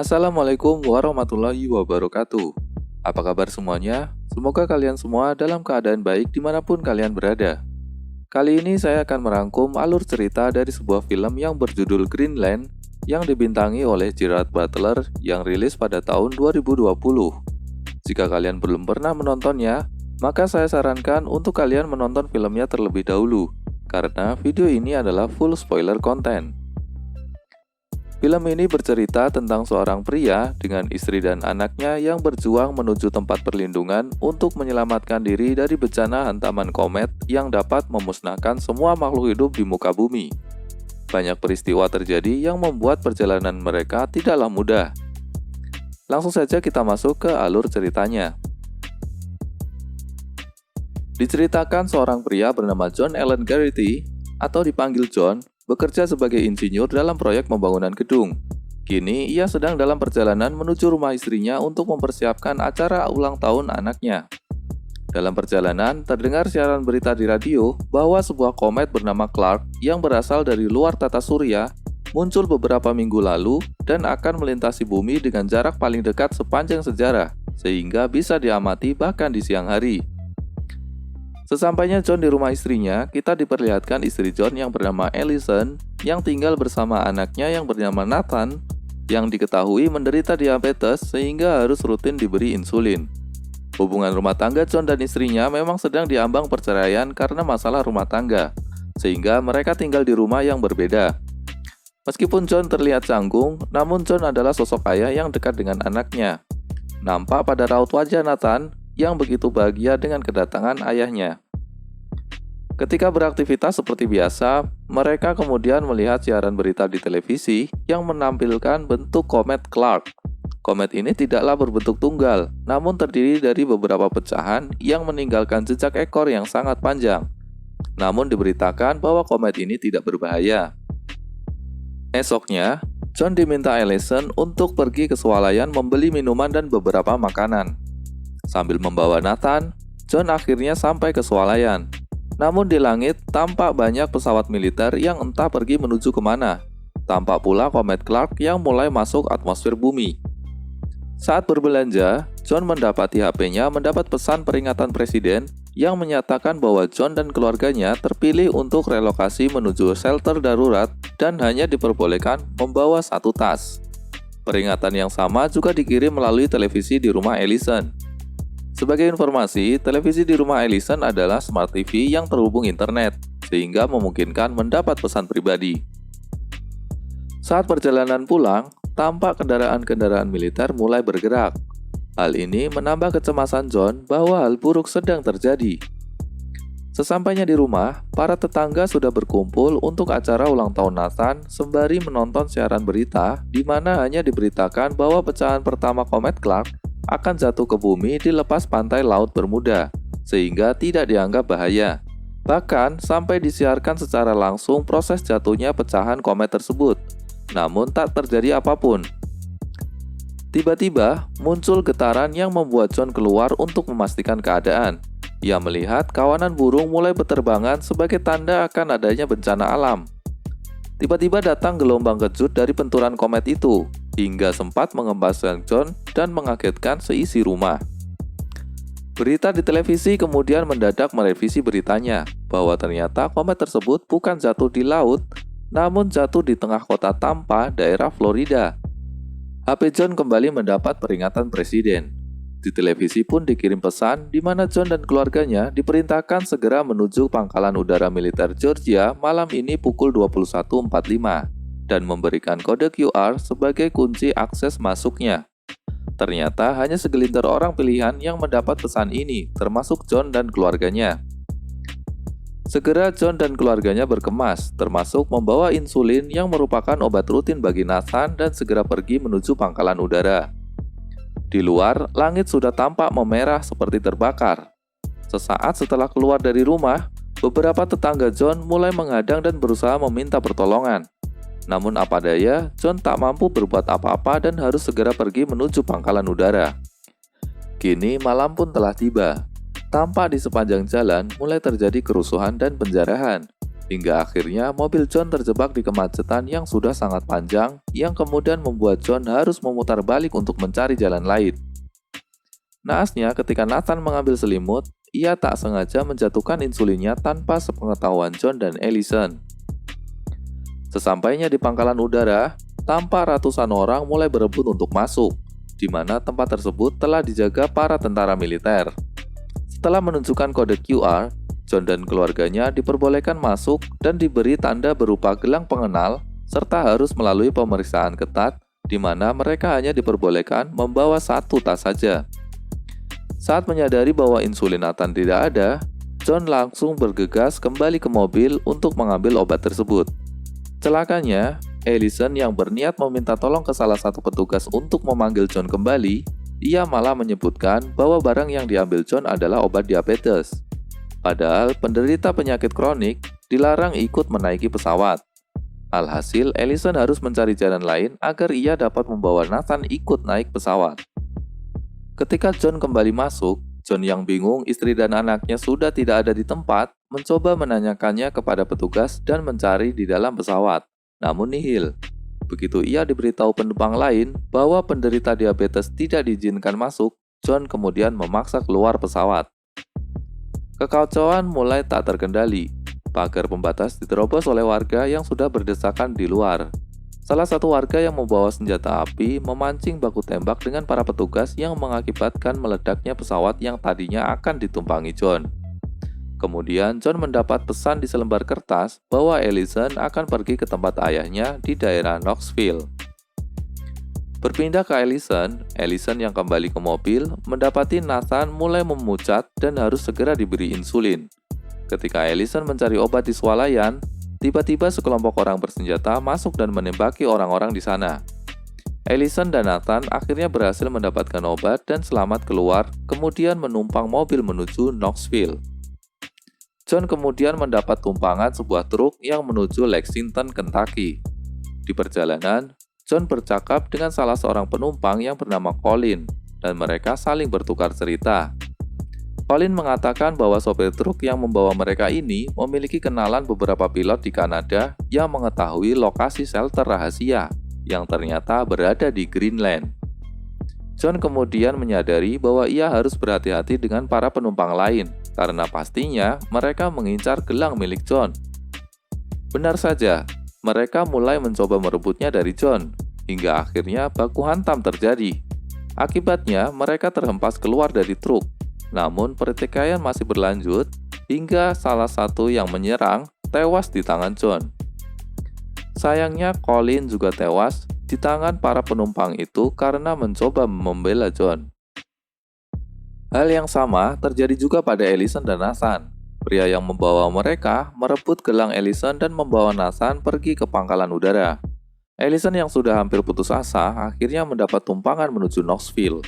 Assalamualaikum warahmatullahi wabarakatuh. Apa kabar semuanya? Semoga kalian semua dalam keadaan baik dimanapun kalian berada. Kali ini saya akan merangkum alur cerita dari sebuah film yang berjudul Greenland yang dibintangi oleh Gerard Butler yang rilis pada tahun 2020. Jika kalian belum pernah menontonnya, maka saya sarankan untuk kalian menonton filmnya terlebih dahulu, karena video ini adalah full spoiler content. Film ini bercerita tentang seorang pria dengan istri dan anaknya yang berjuang menuju tempat perlindungan untuk menyelamatkan diri dari bencana hantaman komet yang dapat memusnahkan semua makhluk hidup di muka bumi. Banyak peristiwa terjadi yang membuat perjalanan mereka tidaklah mudah. Langsung saja kita masuk ke alur ceritanya. Diceritakan seorang pria bernama John Allen Garrity, atau dipanggil John, bekerja sebagai insinyur dalam proyek pembangunan gedung. Kini, ia sedang dalam perjalanan menuju rumah istrinya untuk mempersiapkan acara ulang tahun anaknya. Dalam perjalanan, terdengar siaran berita di radio bahwa sebuah komet bernama Clark yang berasal dari luar tata surya muncul beberapa minggu lalu dan akan melintasi bumi dengan jarak paling dekat sepanjang sejarah, sehingga bisa diamati bahkan di siang hari. Sesampainya John di rumah istrinya, kita diperlihatkan istri John yang bernama Allison yang tinggal bersama anaknya yang bernama Nathan yang diketahui menderita diabetes sehingga harus rutin diberi insulin. Hubungan rumah tangga John dan istrinya memang sedang diambang perceraian karena masalah rumah tangga, sehingga mereka tinggal di rumah yang berbeda. Meskipun John terlihat canggung, namun John adalah sosok ayah yang dekat dengan anaknya. Nampak pada raut wajah Nathan yang begitu bahagia dengan kedatangan ayahnya. Ketika beraktivitas seperti biasa, mereka kemudian melihat siaran berita di televisi yang menampilkan bentuk komet Clark. Komet ini tidaklah berbentuk tunggal, namun terdiri dari beberapa pecahan yang meninggalkan jejak ekor yang sangat panjang. Namun diberitakan bahwa komet ini tidak berbahaya. Esoknya, John diminta Allison untuk pergi ke swalayan membeli minuman dan beberapa makanan. Sambil membawa Nathan, John akhirnya sampai ke swalayan. Namun di langit tampak banyak pesawat militer yang entah pergi menuju kemana. Tampak pula komet Clark yang mulai masuk atmosfer bumi. Saat berbelanja, John mendapati HP-nya mendapat pesan peringatan presiden yang menyatakan bahwa John dan keluarganya terpilih untuk relokasi menuju shelter darurat dan hanya diperbolehkan membawa satu tas. Peringatan yang sama juga dikirim melalui televisi di rumah Allison. Sebagai informasi, televisi di rumah Allison adalah smart TV yang terhubung internet, sehingga memungkinkan mendapat pesan pribadi. Saat perjalanan pulang, tampak kendaraan-kendaraan militer mulai bergerak. Hal ini menambah kecemasan John bahwa hal buruk sedang terjadi. Sesampainya di rumah, para tetangga sudah berkumpul untuk acara ulang tahun Nathan sembari menonton siaran berita di mana hanya diberitakan bahwa pecahan pertama komet Clark akan jatuh ke bumi di lepas pantai Laut Bermuda, sehingga tidak dianggap bahaya. Bahkan, sampai disiarkan secara langsung proses jatuhnya pecahan komet tersebut. Namun tak terjadi apapun. Tiba-tiba, muncul getaran yang membuat John keluar untuk memastikan keadaan. Ia melihat kawanan burung mulai berterbangan sebagai tanda akan adanya bencana alam. Tiba-tiba datang gelombang kejut dari benturan komet itu, hingga sempat mengembaskan John dan mengagetkan seisi rumah. Berita di televisi kemudian mendadak merevisi beritanya, bahwa ternyata komet tersebut bukan jatuh di laut, namun jatuh di tengah kota Tampa, daerah Florida. HP John kembali mendapat peringatan presiden. Di televisi pun dikirim pesan di mana John dan keluarganya diperintahkan segera menuju pangkalan udara militer Georgia malam ini pukul 21.45 dan memberikan kode QR sebagai kunci akses masuknya. Ternyata hanya segelintir orang pilihan yang mendapat pesan ini, termasuk John dan keluarganya. Segera John dan keluarganya berkemas, termasuk membawa insulin yang merupakan obat rutin bagi Nathan dan segera pergi menuju pangkalan udara. Di luar, langit sudah tampak memerah seperti terbakar. Sesaat setelah keluar dari rumah, beberapa tetangga John mulai menghadang dan berusaha meminta pertolongan. Namun apa daya, John tak mampu berbuat apa-apa dan harus segera pergi menuju pangkalan udara. Kini malam pun telah tiba. Tampak di sepanjang jalan mulai terjadi kerusuhan dan penjarahan. Hingga akhirnya mobil John terjebak di kemacetan yang sudah sangat panjang, yang kemudian membuat John harus memutar balik untuk mencari jalan lain. Naasnya, ketika Nathan mengambil selimut, ia tak sengaja menjatuhkan insulinnya tanpa sepengetahuan John dan Allison. Sesampainya di pangkalan udara, tampak ratusan orang mulai berebut untuk masuk, di mana tempat tersebut telah dijaga para tentara militer. Setelah menunjukkan kode QR, John dan keluarganya diperbolehkan masuk dan diberi tanda berupa gelang pengenal, serta harus melalui pemeriksaan ketat, di mana mereka hanya diperbolehkan membawa satu tas saja. Saat menyadari bahwa insulin Nathan tidak ada, John langsung bergegas kembali ke mobil untuk mengambil obat tersebut. Celakanya, Allison yang berniat meminta tolong ke salah satu petugas untuk memanggil John kembali, ia malah menyebutkan bahwa barang yang diambil John adalah obat diabetes. Padahal penderita penyakit kronik dilarang ikut menaiki pesawat. Alhasil, Allison harus mencari jalan lain agar ia dapat membawa Nathan ikut naik pesawat. Ketika John kembali masuk, John yang bingung istri dan anaknya sudah tidak ada di tempat, mencoba menanyakannya kepada petugas dan mencari di dalam pesawat. Namun nihil. Begitu ia diberitahu penumpang lain bahwa penderita diabetes tidak diizinkan masuk, John kemudian memaksa keluar pesawat. Kekacauan mulai tak terkendali. Pagar pembatas diterobos oleh warga yang sudah berdesakan di luar. Salah satu warga yang membawa senjata api memancing baku tembak dengan para petugas yang mengakibatkan meledaknya pesawat yang tadinya akan ditumpangi John. Kemudian John mendapat pesan di selembar kertas bahwa Allison akan pergi ke tempat ayahnya di daerah Knoxville. Berpindah ke Allison yang kembali ke mobil mendapati Nathan mulai memucat dan harus segera diberi insulin. Ketika Allison mencari obat di swalayan, tiba-tiba sekelompok orang bersenjata masuk dan menembaki orang-orang di sana. Allison dan Nathan akhirnya berhasil mendapatkan obat dan selamat keluar, kemudian menumpang mobil menuju Knoxville. John kemudian mendapat tumpangan sebuah truk yang menuju Lexington, Kentucky. Di perjalanan, John bercakap dengan salah seorang penumpang yang bernama Colin, dan mereka saling bertukar cerita. Colin mengatakan bahwa sopir truk yang membawa mereka ini memiliki kenalan beberapa pilot di Kanada yang mengetahui lokasi shelter rahasia yang ternyata berada di Greenland. John kemudian menyadari bahwa ia harus berhati-hati dengan para penumpang lain karena pastinya mereka mengincar gelang milik John. Benar saja, mereka mulai mencoba merebutnya dari John, hingga akhirnya baku hantam terjadi. Akibatnya mereka terhempas keluar dari truk. Namun pertikaian masih berlanjut hingga salah satu yang menyerang tewas di tangan John. Sayangnya Colin juga tewas di tangan para penumpang itu karena mencoba membela John. Hal yang sama terjadi juga pada Allison dan Nathan. Pria yang membawa mereka merebut gelang Allison dan membawa Nathan pergi ke pangkalan udara. Allison yang sudah hampir putus asa akhirnya mendapat tumpangan menuju Knoxville.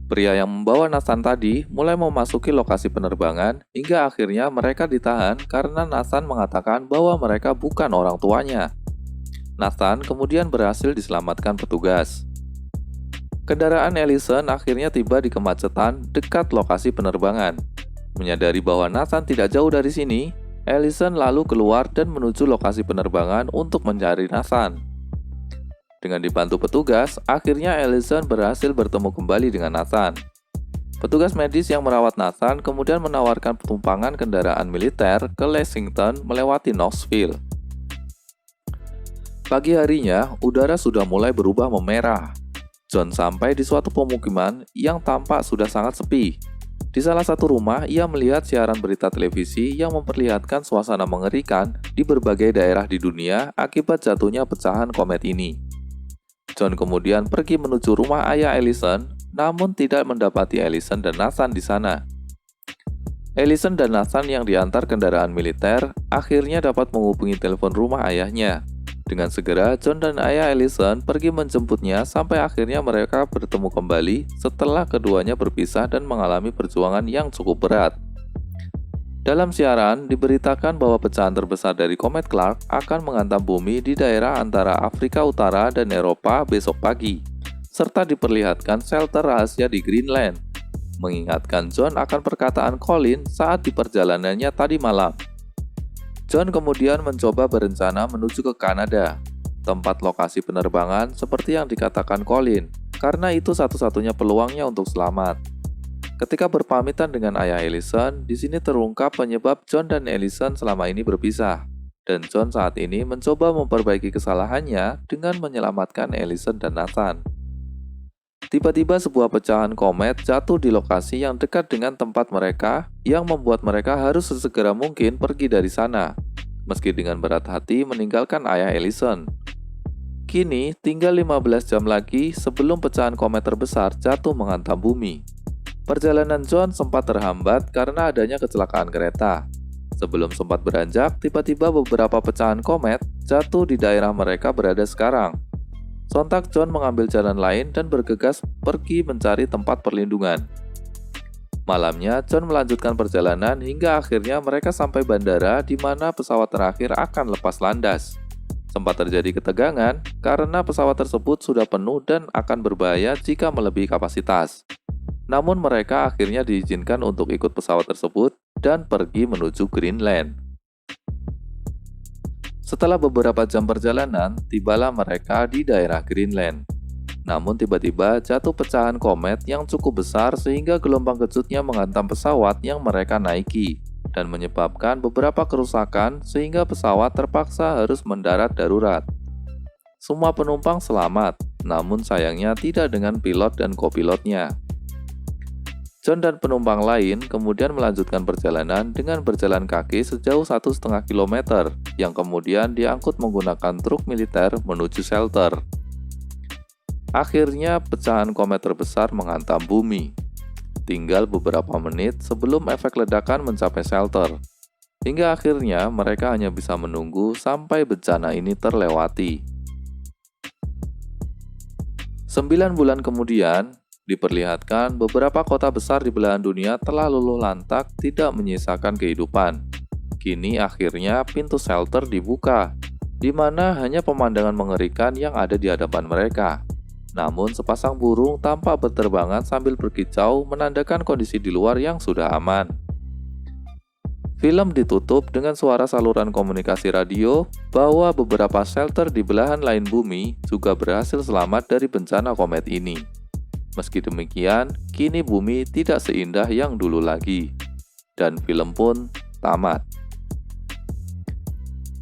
Pria yang membawa Nathan tadi mulai memasuki lokasi penerbangan hingga akhirnya mereka ditahan karena Nathan mengatakan bahwa mereka bukan orang tuanya. Nathan kemudian berhasil diselamatkan petugas. Kendaraan Allison akhirnya tiba di kemacetan dekat lokasi penerbangan. Menyadari bahwa Nathan tidak jauh dari sini, Allison lalu keluar dan menuju lokasi penerbangan untuk mencari Nathan. Dengan dibantu petugas, akhirnya Allison berhasil bertemu kembali dengan Nathan. Petugas medis yang merawat Nathan kemudian menawarkan tumpangan kendaraan militer ke Lexington melewati Knoxville. Pagi harinya, udara sudah mulai berubah memerah. John sampai di suatu pemukiman yang tampak sudah sangat sepi. Di salah satu rumah, ia melihat siaran berita televisi yang memperlihatkan suasana mengerikan di berbagai daerah di dunia akibat jatuhnya pecahan komet ini. John kemudian pergi menuju rumah ayah Allison, namun tidak mendapati Allison dan Nathan di sana. Allison dan Nathan yang diantar kendaraan militer akhirnya dapat menghubungi telepon rumah ayahnya. Dengan segera, John dan ayah Allison pergi menjemputnya sampai akhirnya mereka bertemu kembali setelah keduanya berpisah dan mengalami perjuangan yang cukup berat. Dalam siaran, diberitakan bahwa pecahan terbesar dari komet Clark akan menghantam bumi di daerah antara Afrika Utara dan Eropa besok pagi, serta diperlihatkan shelter rahasia di Greenland, mengingatkan John akan perkataan Colin saat di perjalanannya tadi malam. John kemudian mencoba berencana menuju ke Kanada, tempat lokasi penerbangan seperti yang dikatakan Colin, karena itu satu-satunya peluangnya untuk selamat. Ketika berpamitan dengan ayah Ellison, di sini terungkap penyebab John dan Ellison selama ini berpisah. Dan John saat ini mencoba memperbaiki kesalahannya dengan menyelamatkan Ellison dan Nathan. Tiba-tiba sebuah pecahan komet jatuh di lokasi yang dekat dengan tempat mereka yang membuat mereka harus sesegera mungkin pergi dari sana, meski dengan berat hati meninggalkan ayah Ellison. Kini, tinggal 15 jam lagi sebelum pecahan komet terbesar jatuh menghantam bumi. Perjalanan John sempat terhambat karena adanya kecelakaan kereta. Sebelum sempat beranjak, tiba-tiba beberapa pecahan komet jatuh di daerah mereka berada sekarang. Sontak John mengambil jalan lain dan bergegas pergi mencari tempat perlindungan. Malamnya, John melanjutkan perjalanan hingga akhirnya mereka sampai bandara di mana pesawat terakhir akan lepas landas. Sempat terjadi ketegangan karena pesawat tersebut sudah penuh dan akan berbahaya jika melebihi kapasitas. Namun mereka akhirnya diizinkan untuk ikut pesawat tersebut dan pergi menuju Greenland. Setelah beberapa jam perjalanan, tibalah mereka di daerah Greenland. Namun tiba-tiba jatuh pecahan komet yang cukup besar sehingga gelombang kejutnya menghantam pesawat yang mereka naiki dan menyebabkan beberapa kerusakan sehingga pesawat terpaksa harus mendarat darurat. Semua penumpang selamat, namun sayangnya tidak dengan pilot dan kopilotnya. John dan penumpang lain kemudian melanjutkan perjalanan dengan berjalan kaki sejauh 1,5 km yang kemudian diangkut menggunakan truk militer menuju shelter. Akhirnya pecahan komet terbesar menghantam bumi. Tinggal beberapa menit sebelum efek ledakan mencapai shelter. Hingga akhirnya mereka hanya bisa menunggu sampai bencana ini terlewati. 9 bulan kemudian, diperlihatkan beberapa kota besar di belahan dunia telah luluh lantak tidak menyisakan kehidupan. Kini akhirnya pintu shelter dibuka, di mana hanya pemandangan mengerikan yang ada di hadapan mereka. Namun sepasang burung tampak berterbangan sambil berkicau menandakan kondisi di luar yang sudah aman. Film ditutup dengan suara saluran komunikasi radio bahwa beberapa shelter di belahan lain bumi juga berhasil selamat dari bencana komet ini. Meski demikian, kini bumi tidak seindah yang dulu lagi. Dan film pun tamat.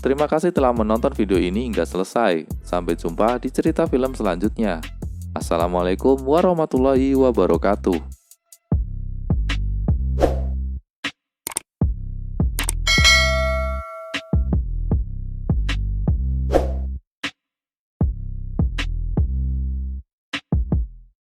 Terima kasih telah menonton video ini hingga selesai. Sampai jumpa di cerita film selanjutnya. Assalamualaikum warahmatullahi wabarakatuh.